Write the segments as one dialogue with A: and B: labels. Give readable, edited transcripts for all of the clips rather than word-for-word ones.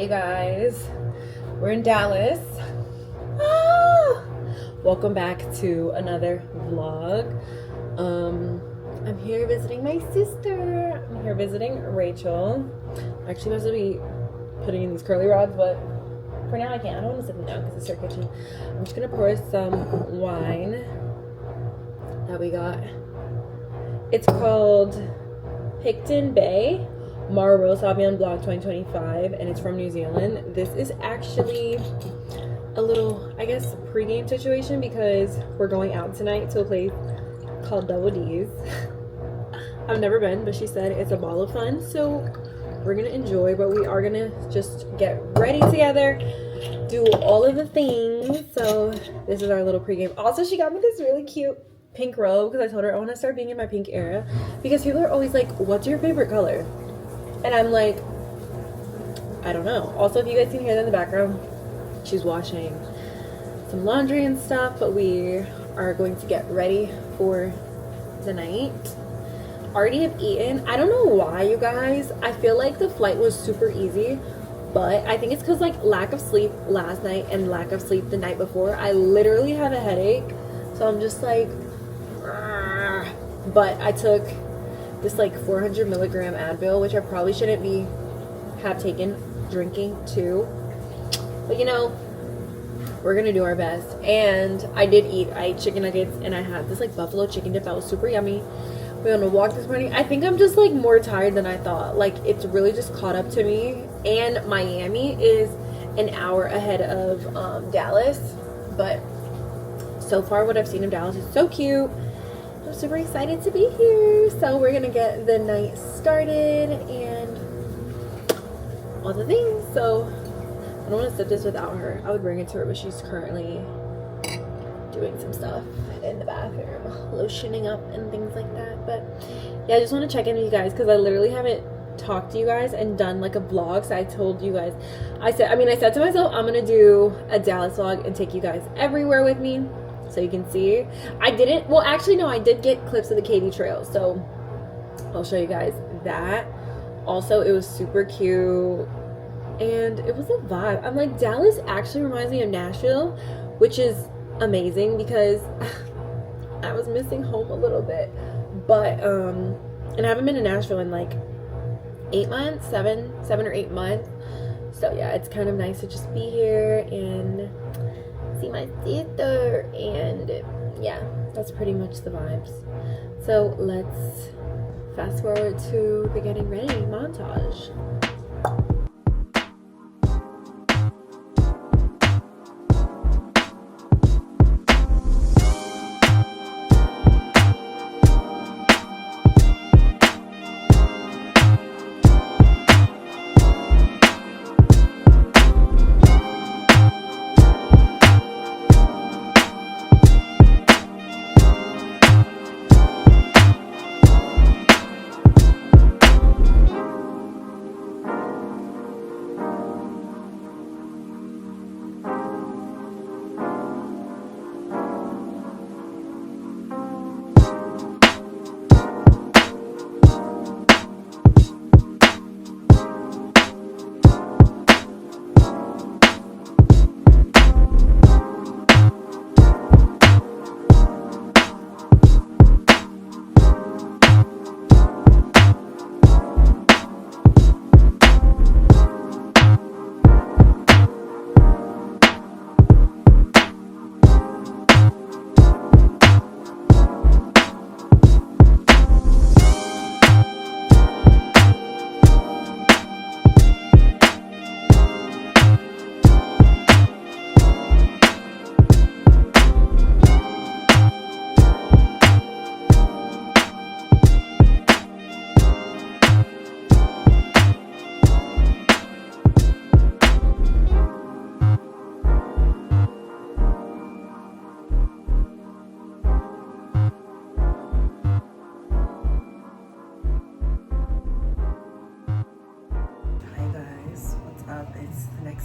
A: you guys. We're in Dallas. Ah! Welcome back to another vlog. I'm here visiting my sister. I'm here visiting Rachel. I'm actually supposed to be putting in these curly rods, but for now I can't. I don't want to sit them down because it's our kitchen. I'm just gonna pour some wine that we got. It's called Picton Bay Marlborough Sauvignon Blanc 2025, and it's from New Zealand. This is actually a little, I guess, pregame situation because we're going out tonight to a place called Double D's. I've never been, but she said it's a ball of fun, so we're gonna enjoy, but we are gonna just get ready together, do all of the things. So this is our little pregame. Also, she got me this really cute pink robe because I told her I want to start being in my pink era, because people are always like, what's your favorite color? And I'm like, I don't know. Also, if you guys can hear that in the background, she's washing some laundry and stuff, but we are going to get ready for the night. Already have eaten. I don't know why, you guys. I feel like the flight was super easy, but I think it's because like lack of sleep last night and lack of sleep the night before. I literally have a headache, so I'm just like, but I took this like 400 milligram Advil, which I probably shouldn't have taken drinking too, but you know, we're gonna do our best. And I did eat. I ate chicken nuggets and I had this like buffalo chicken dip that was super yummy. We went on a walk this morning. I think I'm just like more tired than I thought. Like it's really just caught up to me. And Miami is an hour ahead of Dallas, but so far what I've seen of Dallas is so cute. I'm super excited to be here. So we're gonna get the night started and all the things. So I don't want to sip this without her. I would bring it to her, but she's currently doing some stuff in the bathroom, lotioning up and things like that. But yeah, I just want to check in with you guys because I literally haven't talked to you guys and done like a vlog. So I told you guys, I said to myself, I'm gonna do a Dallas vlog and take you guys everywhere with me so you can see. I did get clips of the Katy trail, so I'll show you guys that. Also, it was super cute and it was a vibe. I'm like, Dallas actually reminds me of Nashville, which is amazing because I was missing home a little bit. But and I haven't been to Nashville in like 8 months, seven or 8 months. So yeah, it's kind of nice to just be here and see my sister, and yeah, that's pretty much the vibes. So let's fast forward to the getting ready montage.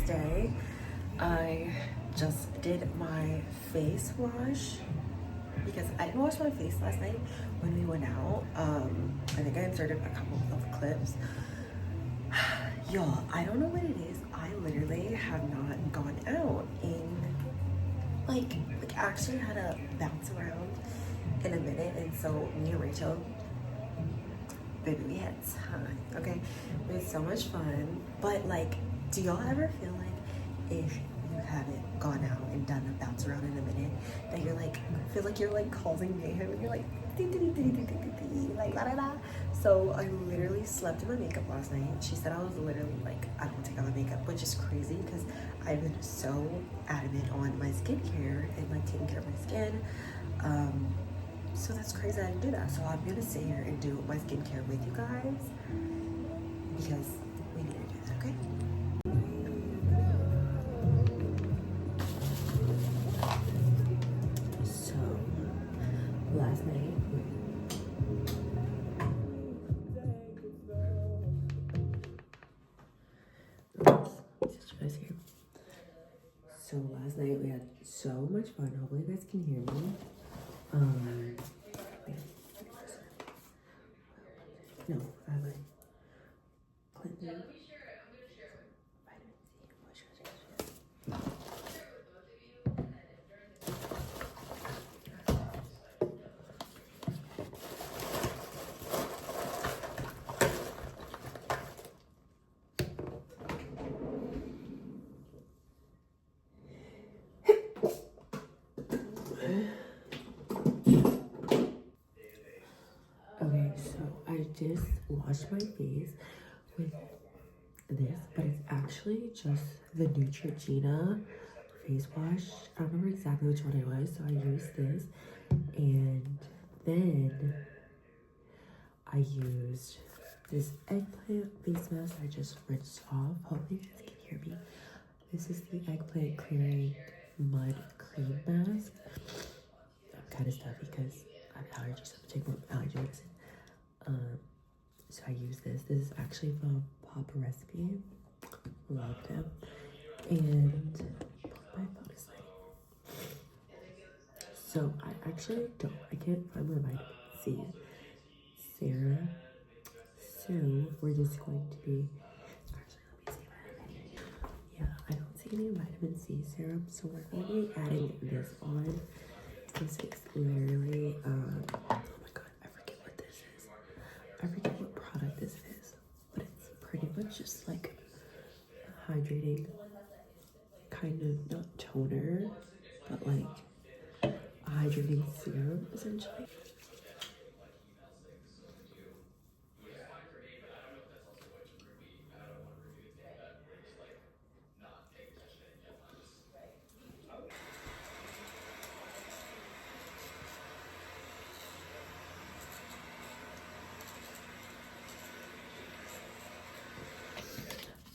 A: Day. I just did my face wash because I didn't wash my face last night when we went out. I think I inserted a couple of clips. Y'all, I don't know what it is. I
B: literally have not gone out in like actually had to bounce around in a minute. And so me and Rachel, baby, we had time, okay? We had so much fun. But like, do y'all ever feel like if you haven't gone out and done a bounce around in a minute, that you're like, feel like you're like causing mayhem and you're like, like la da da. So I literally slept in my makeup last night. She said I was literally like, I don't take out my makeup, which is crazy because I've been so adamant on my skincare and like taking care of my skin. So that's crazy I didn't do that. So I'm gonna sit here and do my skincare with you guys because we need to do that, okay? So last night, So last night we had so much fun. Hopefully you guys can hear me. No, I like cleansing. Vitamin C, moisturizer. Okay, so I just washed my face with this, but it's actually just the Neutrogena face wash. I don't remember exactly which one it was, so I used this. And then I used this eggplant face mask I just rinsed off. Hopefully you guys can hear me. This is the eggplant clearing mud cream mask. I'm kind of stuffy because I have allergies, so I'm taking more allergy medicine. So I use this. This is actually from Papa Recipe. Love them. And my phone is like. So I actually can't find my vitamin C serum. So we're just going to be, actually let me see if I have any. Yeah, I don't see any vitamin C serum. So we're going to be adding this on. This is literally, oh my god, I forget what this is. I forget what product this is, but it's pretty much just like a hydrating kind of, not toner, but like a hydrating serum essentially.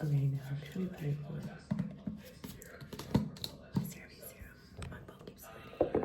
B: Okay, now I'm gonna be putting on my CeraVe serum. My phone keeps sliding.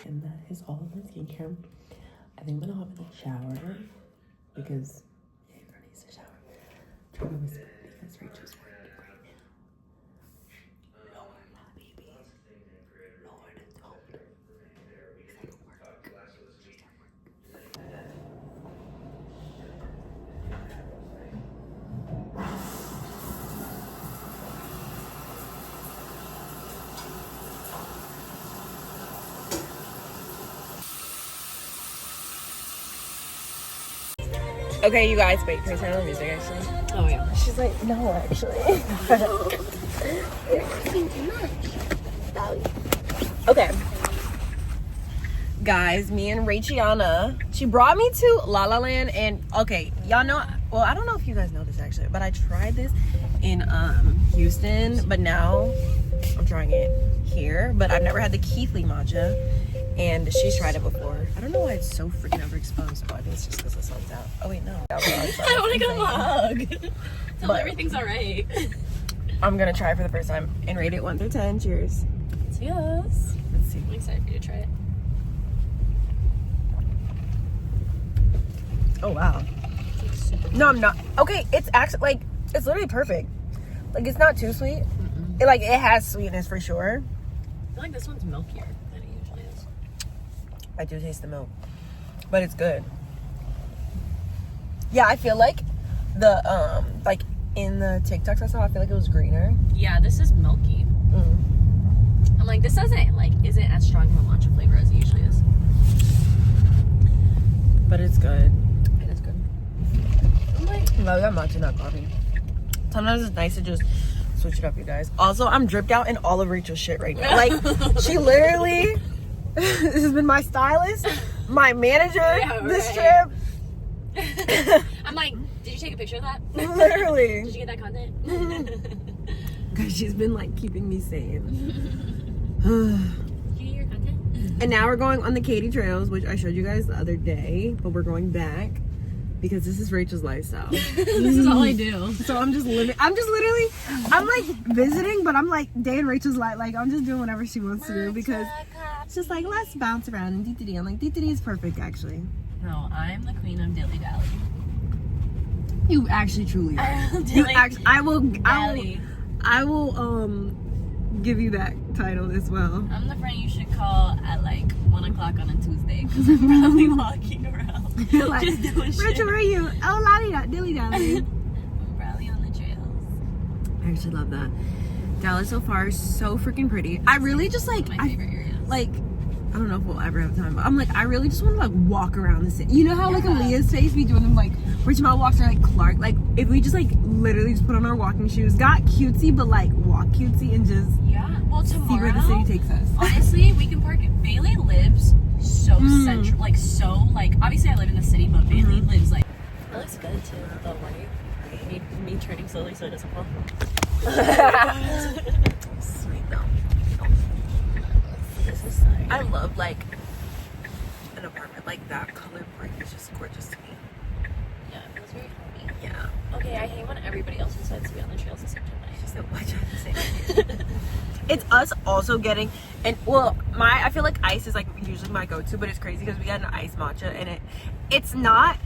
B: And that is all of my skincare. I think I'm gonna hop in the shower because Amber needs to shower. I'm trying to whisper because Rachel's working right now. Lord, my baby. Lord, don't. She's at work. Okay, you guys, wait, can I turn on the music actually? Oh yeah. She's like, no, actually. Okay. Guys, me and Rachiana, she brought me to La La Land, and okay, y'all know, well, I don't know if you guys know this actually, but I tried this in Houston, but now I'm trying it here, but I've never had the Keithley matcha, And she's tried it before. I don't know why it's so freaking overexposed, but I think it's just because the sun's out. Oh wait, no.
C: I don't want to give him a hug. Tell him everything's alright.
B: I'm gonna try it for the first time and rate it 1 through 10. Cheers.
C: Cheers.
B: Let's see.
C: I'm excited for you to try it.
B: Oh wow.
C: It's like super
B: No, I'm not. Okay, it's actually like it's literally perfect. Like it's not too sweet. It it has sweetness for sure.
C: I feel like this one's milkier than it usually is.
B: I do taste the milk, but it's good. Yeah, I feel like the like in the TikToks I saw, I feel like it was greener.
C: Yeah, this is milky. I'm like, this isn't as strong of a matcha flavor as it usually is.
B: But it's good.
C: It is good. I'm like,
B: I love that matcha nut coffee. Sometimes it's nice to just switch it up, you guys. Also, I'm dripped out in all of Rachel's shit right now. Like, she literally has been my stylist, my manager this trip.
C: I'm like, did you take a picture of that?
B: Literally.
C: Did you get that content?
B: Because she's been like keeping me sane.
C: Did you get your content?
B: And now we're going on the Katy trails, which I showed you guys the other day, but we're going back because this is Rachel's lifestyle.
C: This is all I do.
B: So I'm like visiting, but I'm like day in Rachel's life. Like I'm just doing whatever she wants to do because it's just like let's bounce around and dee-dee-dee. I'm like dee-dee-dee is perfect actually.
C: No, I'm the queen of dilly dally.
B: You actually truly are. I will give you that title as well.
C: I'm the friend you should call at like 1 o'clock on a Tuesday because I'm probably walking around.
B: You're like,
C: just doing shit.
B: Rachel, where are you? Oh, lolly dilly dally.
C: I'm probably on the trails.
B: I actually love that. Dallas so far is so freaking pretty. I really just like
C: My favorite areas.
B: Like I don't know if we'll ever have time, but I'm like I really just want to like walk around the city. You know how like Aaliyah's face be doing them like where Jamal walks around like Clark. Like if we just like literally just put on our walking shoes, got cutesy, but like walk cutesy and just
C: Well,
B: see
C: tomorrow,
B: where the city takes us.
C: honestly, we can park it. Bailey lives so central, like so like obviously I live in the city, but Bailey lives like. That looks good too. The light, me turning slowly so it doesn't fall.
B: Sweet though.
C: This is nice.
B: I love like an apartment like that. Color brick is just gorgeous to me.
C: Yeah, it feels very homey.
B: Yeah.
C: Okay, I hate when everybody else decides to be on the trails except for mine.
B: So what you have to say? It's us also getting, and well, I feel like ice is like usually my go-to, but it's crazy because we got an ice matcha and it's not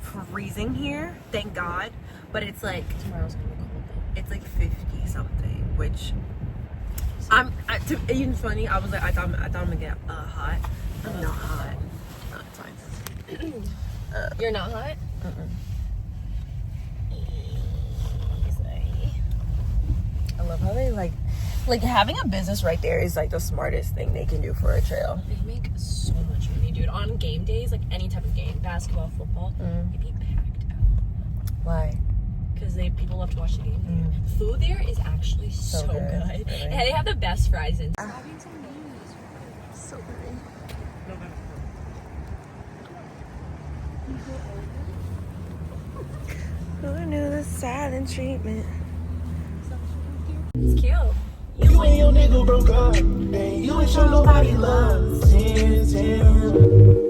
B: freezing here, thank God, but it's like
C: Tomorrow's gonna be cold though.
B: it's like 50 something, which even funny. I was like, I thought I'm gonna get hot. I'm not hot. No, it's fine.
C: You're not hot?
B: I love how they like having a business right there is like the smartest thing they can do for a trail.
C: They make so much money, dude. On game days, like any type of game, basketball, football, it'd be packed out.
B: Why?
C: Because people love to watch the game. Food there is actually so good.
B: Really?
C: And they have the best fries in.
B: So pretty. Who knew the silent treatment?
C: It's cute.
D: You and your nigga broke up, and you ain't show nobody love since him.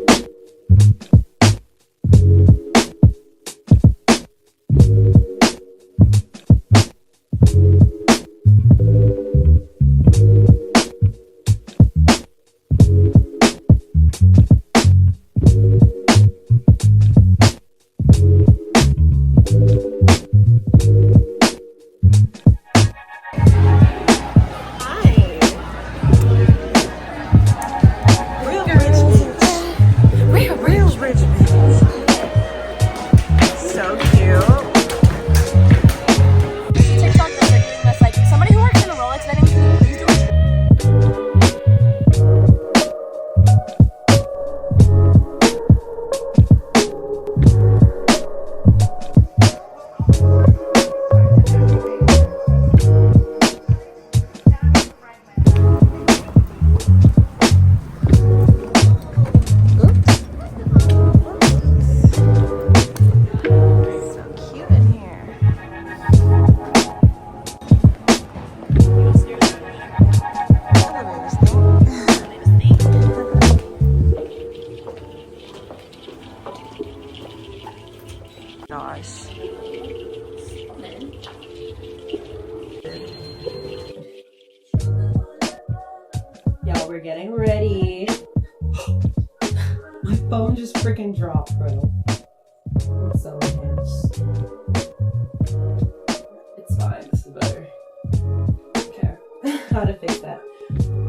A: getting ready. My phone just freaking dropped, bro. I'm so intense. It's fine. This is better. Okay. How to fix that.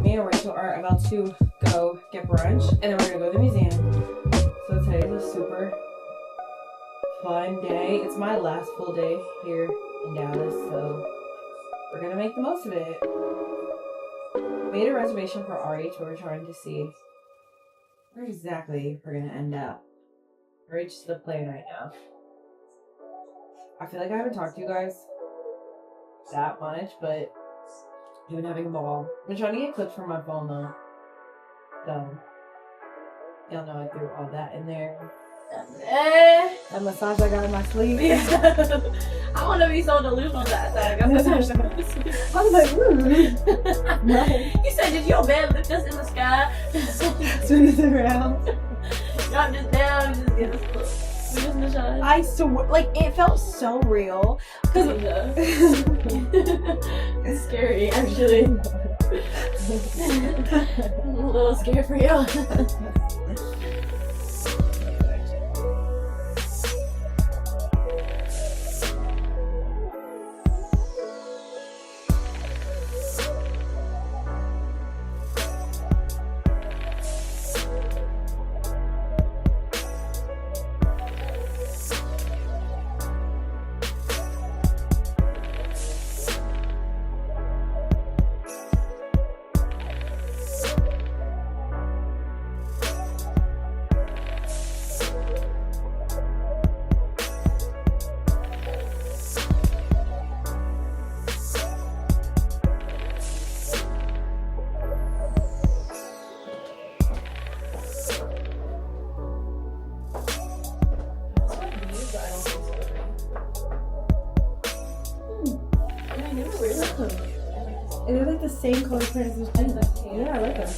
A: Me and Rachel are about to go get brunch, and then we're gonna go to the museum. So today is a super fun day. It's my last full day here in Dallas, so we're gonna make the most of it. Made a reservation for RH, but we're trying to see where exactly we're gonna end up. RH is the plane right now. I feel like I haven't talked to you guys that much, but I've been having a ball. I've been trying to get clips from my phone though. So y'all know I threw all that in there. That massage I got in my sleeve.
C: I want to be so delusional that I got massage.
A: I was like,
C: You said, did your bed lift us in the sky?
A: Spin it around.
C: Drop this down, just get us massage.
A: I swear, like, it felt so real. Cause
C: It's scary, actually. I'm a little scared for y'all.
A: And they're like the same color print as this jeans. Yeah, I like them.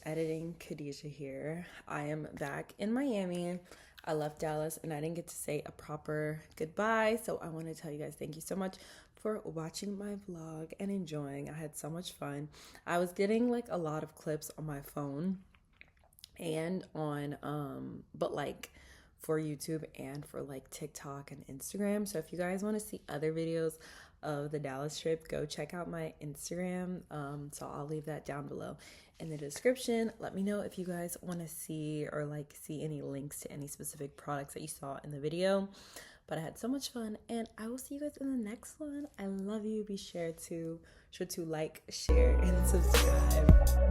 A: Editing Khadijah here. I am back in Miami. I left Dallas and I didn't get to say a proper goodbye, so I want to tell you guys thank you so much for watching my vlog and enjoying. I had so much fun. I was getting like a lot of clips on my phone and on but like for YouTube and for like TikTok and Instagram. So if you guys want to see other videos of the Dallas trip, go check out my Instagram. So I'll leave that down below in the description. Let me know if you guys want to see or like see any links to any specific products that you saw in the video. But I had so much fun and I will see you guys in the next one. I love you. Be sure to like, share, and subscribe.